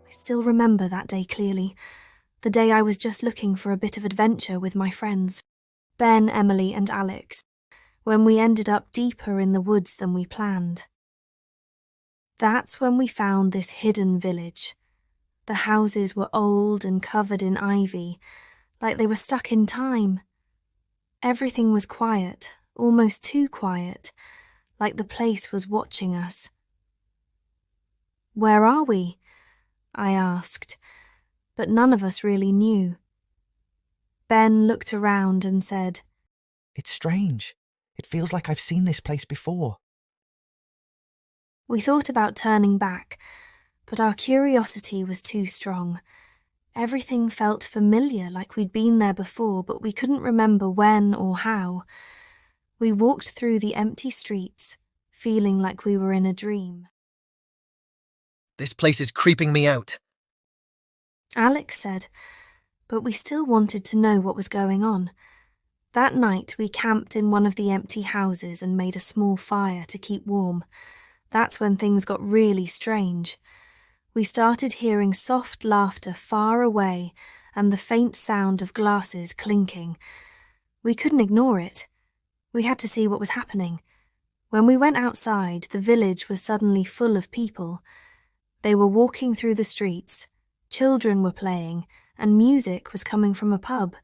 I still remember that day clearly, the day I was just looking for a bit of adventure with my friends, Ben, Emily and Alex, when we ended up deeper in the woods than we planned. That's when we found this hidden village. The houses were old and covered in ivy, like they were stuck in time. Everything was quiet, almost too quiet, like the place was watching us. "Where are we?" I asked, but none of us really knew. Ben looked around and said, "It's strange. It feels like I've seen this place before." We thought about turning back, but our curiosity was too strong. Everything felt familiar, like we'd been there before, but we couldn't remember when or how. We walked through the empty streets, feeling like we were in a dream. "This place is creeping me out," Alex said, but we still wanted to know what was going on. That night we camped in one of the empty houses and made a small fire to keep warm. That's when things got really strange. We started hearing soft laughter far away and the faint sound of glasses clinking. We couldn't ignore it. We had to see what was happening. When we went outside, the village was suddenly full of people. They were walking through the streets, children were playing, and music was coming from a pub.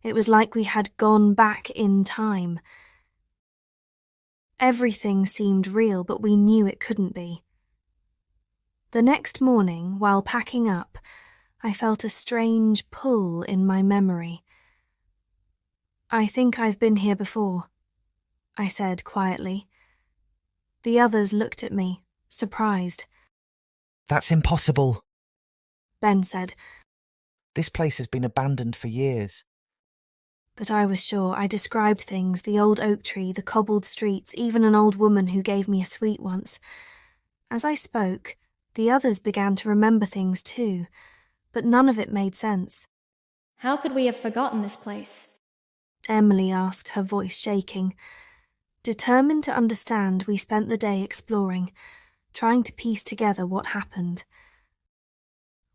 It was like we had gone back in time. Everything seemed real, but we knew it couldn't be. The next morning, while packing up, I felt a strange pull in my memory. "I think I've been here before," I said quietly. The others looked at me, surprised. "That's impossible," Ben said, "This place has been abandoned for years." but I was sure. I described things, the old oak tree, the cobbled streets, even an old woman who gave me a sweet once. As I spoke, the others began to remember things too, but none of it made sense. "How could we have forgotten this place?" Emily asked, her voice shaking. Determined to understand, we spent the day exploring, trying to piece together what happened.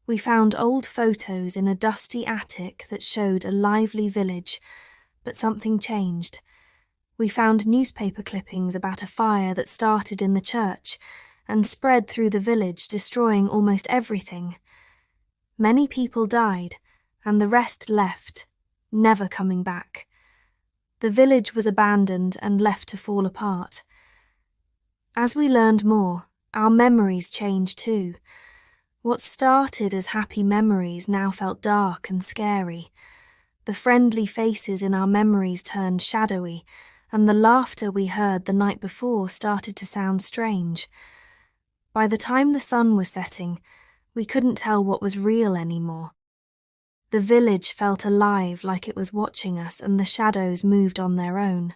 We found old photos in a dusty attic that showed a lively village, but something changed. We found newspaper clippings about a fire that started in the church and spread through the village, destroying almost everything. Many people died, and the rest left, never coming back. The village was abandoned and left to fall apart. As we learned more, our memories changed too. What started as happy memories now felt dark and scary. The friendly faces in our memories turned shadowy, and the laughter we heard the night before started to sound strange. By the time the sun was setting, we couldn't tell what was real anymore. The village felt alive, like it was watching us, and the shadows moved on their own.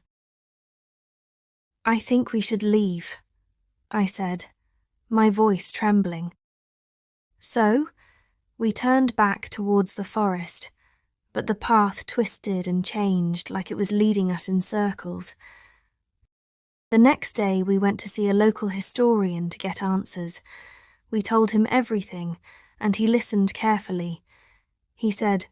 "I think we should leave," I said, my voice trembling. So, we turned back towards the forest, but the path twisted and changed like it was leading us in circles. The next day we went to see a local historian to get answers. We told him everything, and he listened carefully. He said,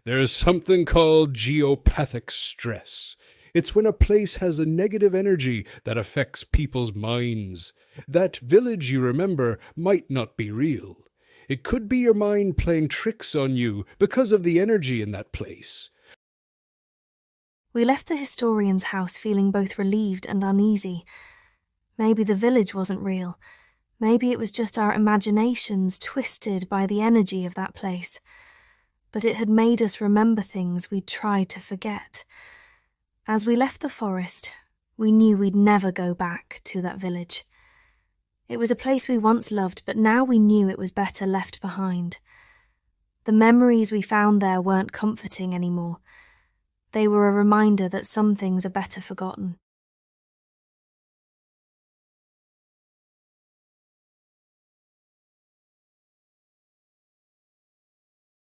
"There is something called geopathic stress. It's when a place has a negative energy that affects people's minds. That village you remember might not be real. It could be your mind playing tricks on you because of the energy in that place." We left the historian's house feeling both relieved and uneasy. Maybe the village wasn't real. Maybe it was just our imaginations twisted by the energy of that place. But it had made us remember things we'd tried to forget. As we left the forest, we knew we'd never go back to that village. It was a place we once loved, but now we knew it was better left behind. The memories we found there weren't comforting anymore. They were a reminder that some things are better forgotten.